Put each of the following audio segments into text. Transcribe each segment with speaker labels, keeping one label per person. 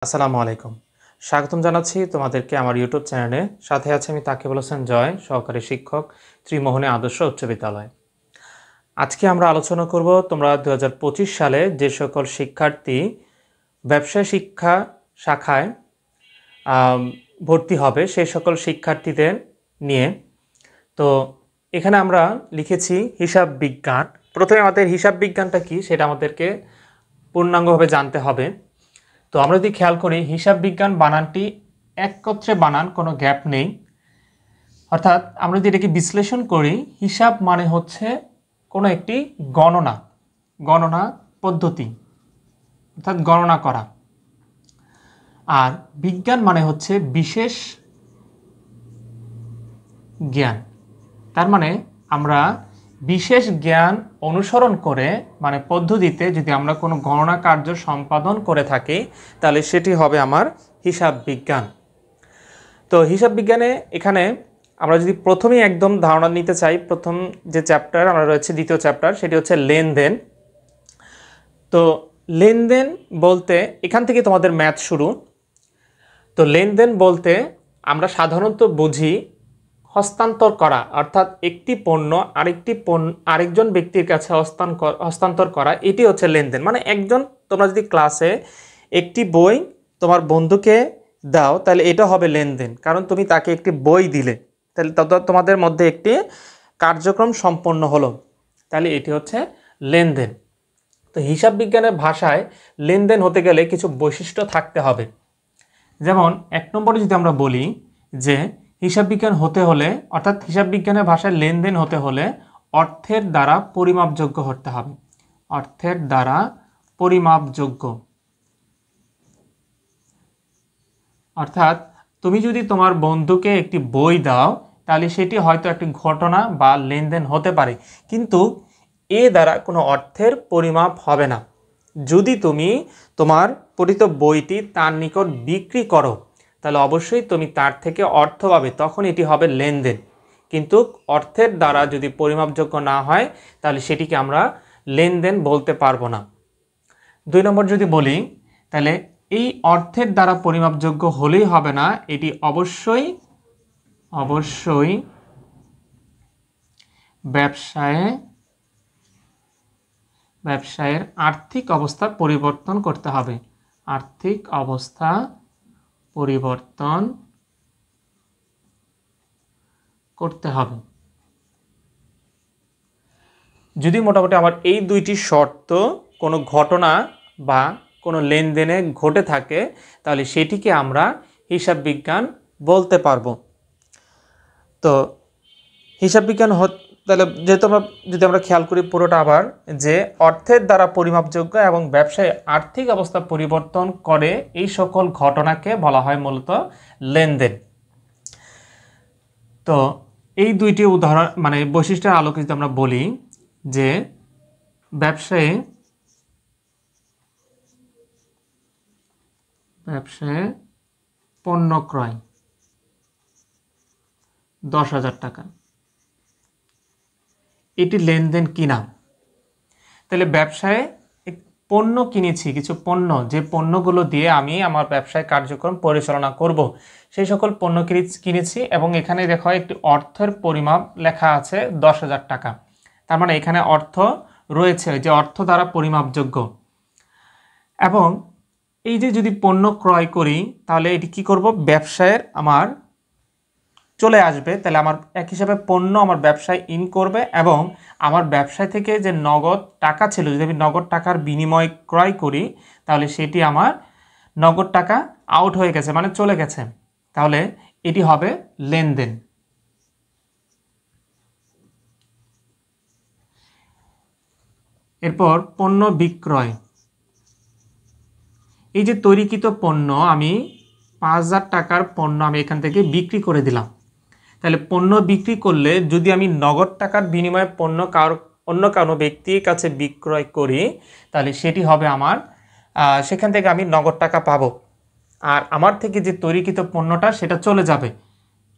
Speaker 1: আসসালামু আলাইকুম। স্বাগতম জানাচ্ছি তোমাদেরকে আমার ইউটিউব চ্যানেলে। সাথে আছে আমি তাকিবুল হোসেন জয়, সহকারী শিক্ষক, ত্রিমোহনী আদর্শ উচ্চ বিদ্যালয়। আজকে আমরা আলোচনা করব তোমরা 2025 সালে যে সকল শিক্ষার্থী ব্যবসায় শিক্ষা শাখায় ভর্তি হবে সেই সকল শিক্ষার্থীদের নিয়ে। তো এখানে আমরা লিখেছি হিসাব বিজ্ঞান। প্রথমে আমাদের হিসাব বিজ্ঞানটা কি সেটা আমাদেরকে পূর্ণাঙ্গভাবে জানতে হবে। তো আমরা যদি খেয়াল করি হিসাব বিজ্ঞান বানানটি একত্রে বানান, কোনো গ্যাপ নেই। অর্থাৎ আমরা যদি এটাকে বিশ্লেষণ করি, হিসাব মানে হচ্ছে কোনো একটি গণনা পদ্ধতি, অর্থাৎ গণনা করা। আর বিজ্ঞান মানে হচ্ছে বিশেষ জ্ঞান। তার মানে আমরা বিশেষ জ্ঞান অনুসরণ করে মানে পদ্ধতিতে যদি আমরা কোনো গণনা কার্য সম্পাদন করে থাকি তাহলে সেটি হবে আমার হিসাব বিজ্ঞান। তো হিসাব বিজ্ঞানে এখানে আমরা যদি প্রথমেই একদম ধারণা নিতে চাই, প্রথম যে চ্যাপ্টার আমরা রয়েছে দ্বিতীয় চ্যাপ্টার, সেটি হচ্ছে লেনদেন। তো লেনদেন বলতে এখান থেকে তোমাদের ম্যাথ শুরু। তো লেনদেন বলতে আমরা সাধারণত বুঝি হস্তান্তর করা, অর্থাৎ একটি পণ্য আরেকজন ব্যক্তির কাছে হস্তান্তর করা, এটি হচ্ছে লেনদেন। মানে তোমরা যদি ক্লাসে একটি বই তোমার বন্ধুকে দাও তাহলে এটা হবে লেনদেন, কারণ তুমি তাকে একটি বই দিলে, তাহলে তোমাদের মধ্যে একটি কার্যক্রম সম্পন্ন হলো, তাহলে এটি হচ্ছে লেনদেন। তো হিসাব বিজ্ঞানের ভাষায় লেনদেন হতে গেলে কিছু বৈশিষ্ট্য থাকতে হবে। যেমন 1 নম্বরে যদি আমরা বলি যে হিসাব বিজ্ঞান হতে হলে, অর্থাৎ হিসাব বিজ্ঞানের ভাষায় লেনদেন হতে হলে অর্থের দ্বারা পরিমাপযোগ্য হতে হবে। অর্থের দ্বারা পরিমাপযোগ্য, অর্থাৎ তুমি যদি তোমার বন্ধুকে একটি বই দাও তাহলে সেটি হয়তো একটি ঘটনা বা লেনদেন হতে পারে, কিন্তু এ দ্বারা কোনো অর্থের পরিমাপ হবে না। যদি তুমি তোমার পঠিত বইটি তার নিকট বিক্রি করো তাহলে অবশ্যই তুমি তার থেকে অর্থ পাবে, তখন এটি হবে লেনদেন। কিন্তু অর্থের দ্বারা যদি পরিমাপযোগ্য না হয় তাহলে সেটিকে আমরা লেনদেন বলতে পারবো না। 2 নম্বর যদি বলি তাহলে এই অর্থের দ্বারা পরিমাপযোগ্য হলেই হবে না, এটি অবশ্যই ব্যবসায়ের আর্থিক অবস্থা পরিবর্তন করতে হবে। আর্থিক অবস্থা পরিবর্তন করতে হবে। যদি মোটামুটি আমার এই দুইটি শর্ত কোনো ঘটনা বা কোনো লেনদেনে ঘটে থাকে তাহলে সেটিকে আমরা হিসাব বিজ্ঞান বলতে পারবো। তো হিসাব বিজ্ঞান তাহলে যেহেতু যদি আমরা খেয়াল করি পুরোটা আবার, যে অর্থের দ্বারা পরিমাপযোগ্য এবং ব্যবসায় আর্থিক অবস্থা পরিবর্তন করে এই সকল ঘটনাকে বলা হয় মূলত লেনদেন। তো এই দুইটি উদাহরণ মানে বৈশিষ্ট্যের আলোকে যদি আমরা বলি যে ব্যবসায়ে পণ্য ক্রয় 10,000 টাকা, এটি লেনদেন কিনা। তাহলে ব্যবসায় পণ্য কিনেছি, কিছু পণ্য, যে পণ্যগুলো দিয়ে আমি আমার ব্যবসায় কার্যক্রম পরিচালনা করব, সেই সকল পণ্য কিনেছি এবং এখানে দেখো একটি অর্থের পরিমাপ লেখা আছে 10,000 টাকা। তার মানে এখানে অর্থ রয়েছে, যে অর্থ দ্বারা পরিমাপযোগ্য। এবং এই যে যদি পণ্য ক্রয় করি তাহলে এটি কি করব, ব্যবসায়ের আমার চলে আসবে, তাহলে আমার এক হিসাবে পণ্য আমার ব্যবসায় ইন করবে এবং আমার ব্যবসায় থেকে যে নগদ টাকা ছিল, যদি আমি নগদ টাকার বিনিময় ক্রয় করি তাহলে সেটি আমার নগদ টাকা আউট হয়ে গেছে, মানে চলে গেছে, তাহলে এটি হবে লেনদেন। এরপর পণ্য বিক্রয়, এই যে তৈরিকৃত পণ্য আমি 5,000 টাকার পণ্য আমি এখান থেকে বিক্রি করে দিলাম, তাহলে পণ্য বিক্রি করলে যদি আমি নগদ টাকার বিনিময়ে পণ্য অন্য কোনো ব্যক্তির কাছে বিক্রয় করি তাহলে সেটি হবে আমার, সেখান থেকে আমি নগদ টাকা পাবো, আর আমার থেকে যে তৈরিকৃত পণ্যটা সেটা চলে যাবে।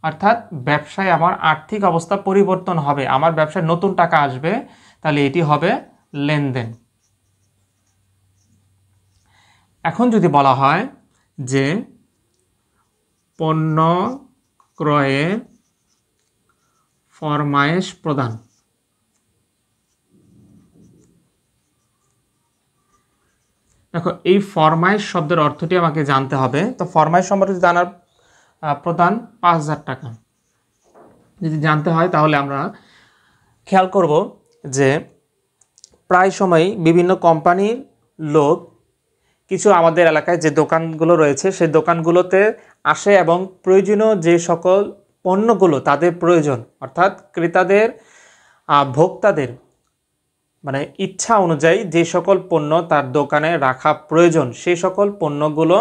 Speaker 1: অর্থাৎ ব্যবসায় আমার আর্থিক অবস্থা পরিবর্তন হবে, আমার ব্যবসায় নতুন টাকা আসবে, তাহলে এটি হবে লেনদেন। এখন যদি বলা হয় যে পণ্য ক্রয়ের ফরমায়েশ প্রদান। দেখো এই ফরমায়েশ শব্দের অর্থটি আমাকে জানতে হবে। তো ফরমায়েশ সম্পর্কে জানার প্রদান 5,000 টাকা যদি জানতে হয় তাহলে আমরা খেয়াল করব যে প্রায় সময়ই বিভিন্ন কোম্পানির লোক কিছু আমাদের এলাকায় যে দোকানগুলো রয়েছে সেই দোকানগুলোতে আসে এবং প্রয়োজনীয় যে সকল পণ্যগুলো তাদের প্রয়োজন, অর্থাৎ ক্রেতাদের ভোক্তাদের মানে ইচ্ছা অনুযায়ী যে সকল পণ্য তার দোকানে রাখা প্রয়োজন সেই সকল পণ্যগুলো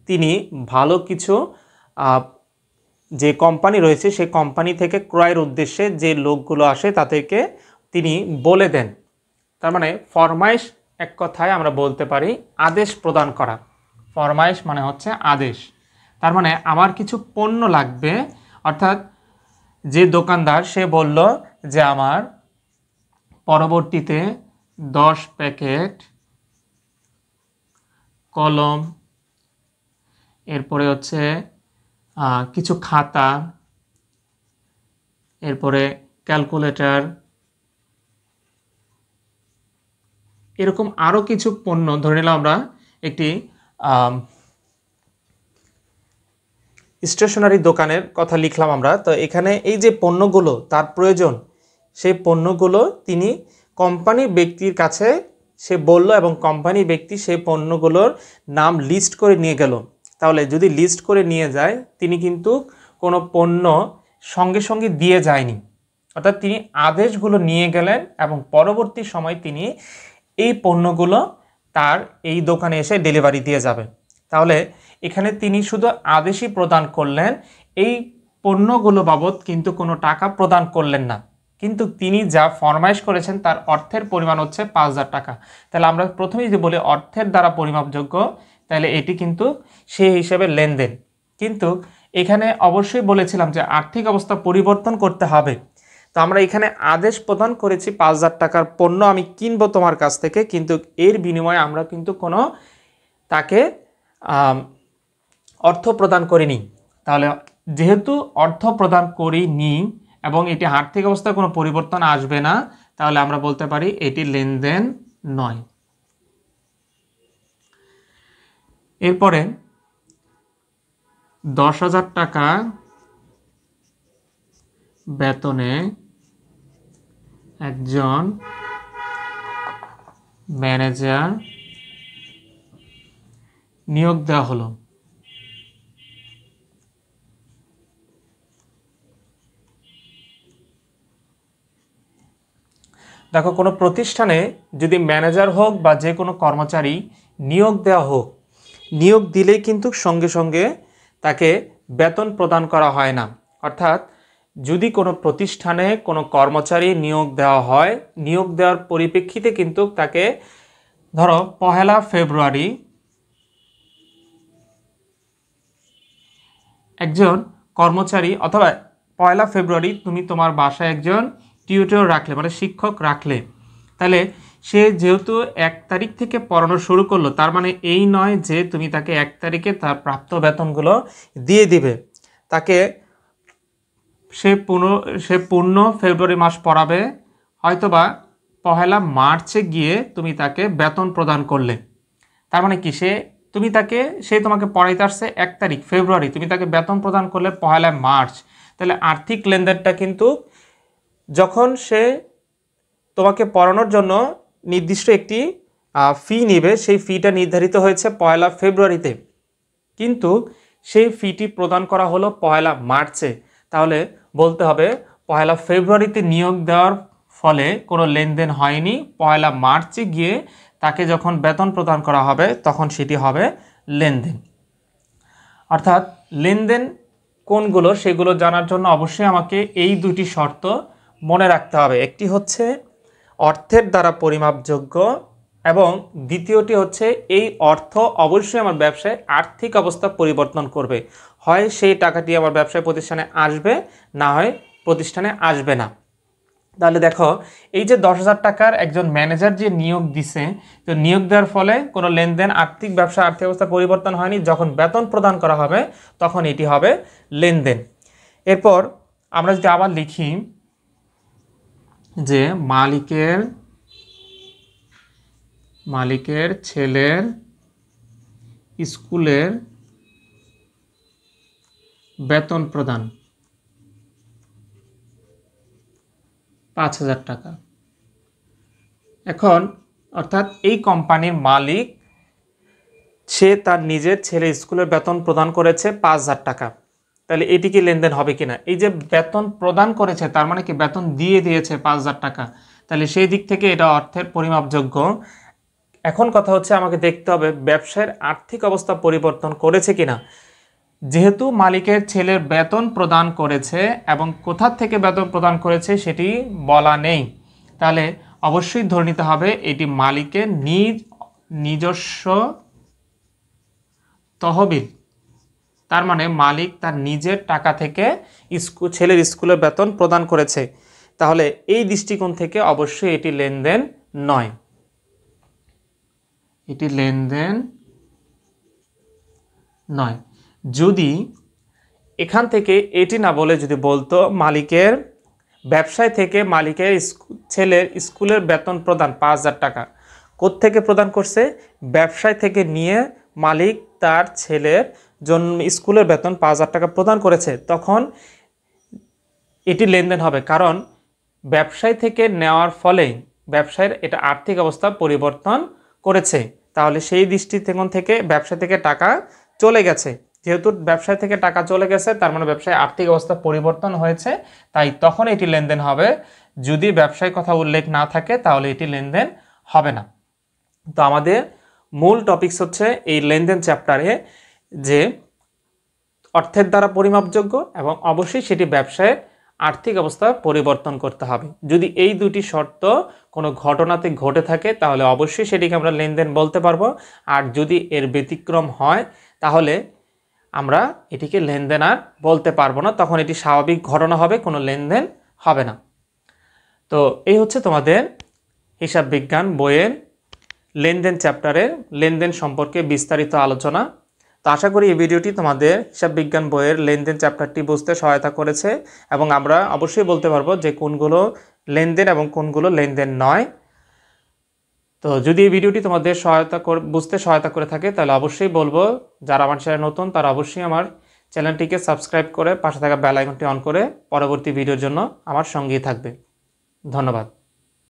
Speaker 1: তিনি ভালো কিছু যে কোম্পানি রয়েছে সেই কোম্পানি থেকে ক্রয়ের উদ্দেশ্যে যে লোকগুলো আসে তাদেরকে তিনি বলে দেন। তার মানে ফরমায়েশ এক কথায় আমরা বলতে পারি আদেশ প্রদান করা। ফরমায়েশ মানে হচ্ছে আদেশ। তার মানে আমার কিছু পণ্য লাগবে, অর্থাৎ যে দোকানদার সে বলল যে আমার পরবর্তীতে 10 প্যাকেট কলম, এরপরে হচ্ছে কিছু খাতা, এরপরে ক্যালকুলেটর, এরকম আরও কিছু পণ্য ধরে নিলাম আমরা একটি স্টেশনারি দোকানের কথা লিখলাম আমরা। তো এখানে এই যে পণ্যগুলো তার প্রয়োজন সেই পণ্যগুলো তিনি কোম্পানির ব্যক্তির কাছে সে বলল এবং কোম্পানি ব্যক্তি সেই পণ্যগুলোর নাম লিস্ট করে নিয়ে গেল। তাহলে যদি লিস্ট করে নিয়ে যায় তিনি কিন্তু কোনো পণ্য সঙ্গে সঙ্গে দিয়ে যায়নি, অর্থাৎ তিনি আদেশগুলো নিয়ে গেলেন এবং পরবর্তী সময় তিনি এই পণ্যগুলো তার এই দোকানে এসে ডেলিভারি দিয়ে যাবে। তাহলে এখানে তিনি শুধু আদেশই প্রদান করলেন, এই পণ্যগুলো বাবদ কিন্তু কোনো টাকা প্রদান করলেন না, কিন্তু তিনি যা ফরমায়েশ করেছেন তার অর্থের পরিমাণ হচ্ছে 5,000 টাকা। তাহলে আমরা প্রথমেই যদি বলি অর্থের দ্বারা পরিমাপযোগ্য, তাহলে এটি কিন্তু সেই হিসেবে লেনদেন। কিন্তু এখানে অবশ্যই বলেছিলাম যে আর্থিক অবস্থা পরিবর্তন করতে হবে। তো আমরা এখানে আদেশ প্রদান করেছি 5,000 টাকার পণ্য আমি কিনবো তোমার কাছ থেকে, কিন্তু এর বিনিময়ে আমরা কিন্তু কোনো তাকে অর্থ প্রদান করিনি। তাহলে যেহেতু অর্থ প্রদান করিনি এবং এটি আর্থিক অবস্থায় কোনো পরিবর্তন আসবে না, তাহলে আমরা বলতে পারি এটি লেনদেন নয়। এরপরে 10,000 টাকা বেতনে একজন ম্যানেজার নিয়োগ দেওয়া হলো। দেখো কোনো প্রতিষ্ঠানে যদি ম্যানেজার হোক বা যে কোনো কর্মচারী নিয়োগ দেওয়া হোক, নিয়োগ দিলেই কিন্তু সঙ্গে সঙ্গে তাকে বেতন প্রদান করা হয় না। অর্থাৎ যদি কোনো প্রতিষ্ঠানে কোনো কর্মচারী নিয়োগ দেওয়া হয়, নিয়োগ দেওয়ার পরিপ্রেক্ষিতে কিন্তু তাকে ধরো 1 ফেব্রুয়ারি একজন কর্মচারী, অথবা 1 ফেব্রুয়ারি তুমি তোমার বাসায় একজন টিউটর রাখলে মানে শিক্ষক রাখলে, তাহলে সে যেহেতু 1 তারিখ থেকে পড়ানো শুরু করলো, তার মানে এই নয় যে তুমি তাকে 1 তারিখে তার প্রাপ্ত বেতনগুলো দিয়ে দিবে। তাকে সে পূর্ণ ফেব্রুয়ারি মাস পড়াবে, হয়তোবা 1 মার্চে গিয়ে তুমি তাকে বেতন প্রদান করলে। তার মানে কি সে তোমাকে পড়াইতে আসছে 1 তারিখ ফেব্রুয়ারি, তুমি তাকে বেতন প্রদান করলে 1 মার্চ। তাহলে আর্থিক লেনদেনটা কিন্তু যখন সে তোমাকে পড়ানোর জন্য নির্দিষ্ট একটি ফি নেবে, সেই ফিটা নির্ধারিত হয়েছে 1 ফেব্রুয়ারিতে, কিন্তু সেই ফিটি প্রদান করা হলো 1 মার্চে। তাহলে বলতে হবে 1 ফেব্রুয়ারিতে নিয়োগ দেওয়ার ফলে কোনো লেনদেন হয়নি, 1 মার্চে গিয়ে তাকে যখন বেতন প্রদান করা হবে তখন সেটি হবে লেনদেন। অর্থাৎ লেনদেন কোনগুলো সেগুলো জানার জন্য অবশ্যই আমাকে এই দুটি শর্ত মনে রাখতে হবে। একটি হচ্ছে অর্থের দ্বারা পরিমাপযোগ্য এবং দ্বিতীয়টি হচ্ছে এই অর্থ অবশ্যই আমার ব্যবসায় আর্থিক অবস্থা পরিবর্তন করবে। হয় সেই টাকাটি আমার ব্যবসায় প্রতিষ্ঠানে আসবে, না হয় প্রতিষ্ঠানে আসবে না। তাহলে দেখো এই যে 10,000 টাকার একজন ম্যানেজার যে নিয়োগ দিছে, তো নিয়োগ দেওয়ার ফলে কোনো লেনদেন আর্থিক ব্যবসা আর্থিক অবস্থা পরিবর্তন হয়নি, যখন বেতন প্রদান করা হবে তখন এটি হবে লেনদেন। এরপর আমরা যদি আবার লিখি যে মালিকের ছেলের স্কুলের বেতন প্রদান 5,000 টাকা। এখন অর্থাৎ এই কোম্পানির মালিক সে তার নিজের ছেলে স্কুলের বেতন প্রদান করেছে 5,000 টাকা। তাহলে এটি কি লেনদেন হবে কিনা? এই যে বেতন প্রদান করেছে তার মানে কি বেতন দিয়ে দিয়েছে 5,000 টাকা, তাহলে সেই দিক থেকে এটা অর্থের পরিমাপযোগ্য। এখন কথা হচ্ছে আমাকে দেখতে হবে ব্যবসায়ের আর্থিক অবস্থা পরিবর্তন করেছে কিনা। যেহেতু মালিকের ছেলের বেতন প্রদান করেছে এবং কোথা থেকে বেতন প্রদান করেছে সেটি বলা নেই, তাহলে অবশ্যই ধরে নিতে হবে এটি মালিকের নিজস্ব তহবিল। তার মানে মালিক তার নিজের টাকা থেকে ছেলের স্কুলের বেতন প্রদান করেছে। তাহলে এই দৃষ্টিকোণ থেকে অবশ্যই এটি লেনদেন নয়, এটি লেনদেন নয়। যদি এখান থেকে এটি না বলে যদি বলতো মালিকের ব্যবসায় থেকে মালিকের ছেলের স্কুলের বেতন প্রদান 5,000 টাকা, কোত্থেকে প্রদান করছে? ব্যবসায় থেকে নিয়ে মালিক তার ছেলের জন্য স্কুলের বেতন 5,000 টাকা প্রদান করেছে, তখন এটি লেনদেন হবে। কারণ ব্যবসায় থেকে নেওয়ার ফলে ব্যবসায়ের এটা আর্থিক অবস্থা পরিবর্তন করেছে, তাহলে সেই দৃষ্টিকোণ থেকে ব্যবসা থেকে টাকা চলে গেছে। যেহেতু ব্যবসায় থেকে টাকা চলে গেছে তার মানে ব্যবসায় আর্থিক অবস্থা পরিবর্তন হয়েছে, তাই তখন এটি লেনদেন হবে। যদি ব্যবসায় কথা উল্লেখ না থাকে তাহলে এটি লেনদেন হবে না। তো আমাদের মূল টপিকস হচ্ছে এই লেনদেন চ্যাপ্টারে যে অর্থের দ্বারা পরিমাপযোগ্য এবং অবশ্যই সেটি ব্যবসায়ের আর্থিক অবস্থা পরিবর্তন করতে হবে। যদি এই দুটি শর্ত কোনো ঘটনাতে ঘটে থাকে তাহলে অবশ্যই সেটিকে আমরা লেনদেন বলতে পারবো, আর যদি এর ব্যতিক্রম হয় তাহলে আমরা এটিকে লেনদেন আর বলতে পারবো না, তখন এটি স্বাভাবিক ঘটনা হবে, কোনো লেনদেন হবে না। তো এই হচ্ছে তোমাদের হিসাব বিজ্ঞান বইয়ের লেনদেন চ্যাপ্টারের লেনদেন সম্পর্কে বিস্তারিত আলোচনা। তো আশা করি এই ভিডিওটি তোমাদের হিসাব বিজ্ঞান বইয়ের লেনদেন চ্যাপ্টারটি বুঝতে সহায়তা করেছে এবং আমরা অবশ্যই বলতে পারবো যে কোনগুলো লেনদেন এবং কোনগুলো লেনদেন নয়। তো যদি এই ভিডিওটি তোমাদের বুঝতে সহায়তা করে থাকে তাহলে অবশ্যই বলবো যারা আমার চ্যানেলে নতুন তারা অবশ্যই আমার চ্যানেলটিকে সাবস্ক্রাইব করে পাশে থাকা বেল আইকনটি অন করে পরবর্তী ভিডিওর জন্য আমার সঙ্গেই থাকবে। ধন্যবাদ।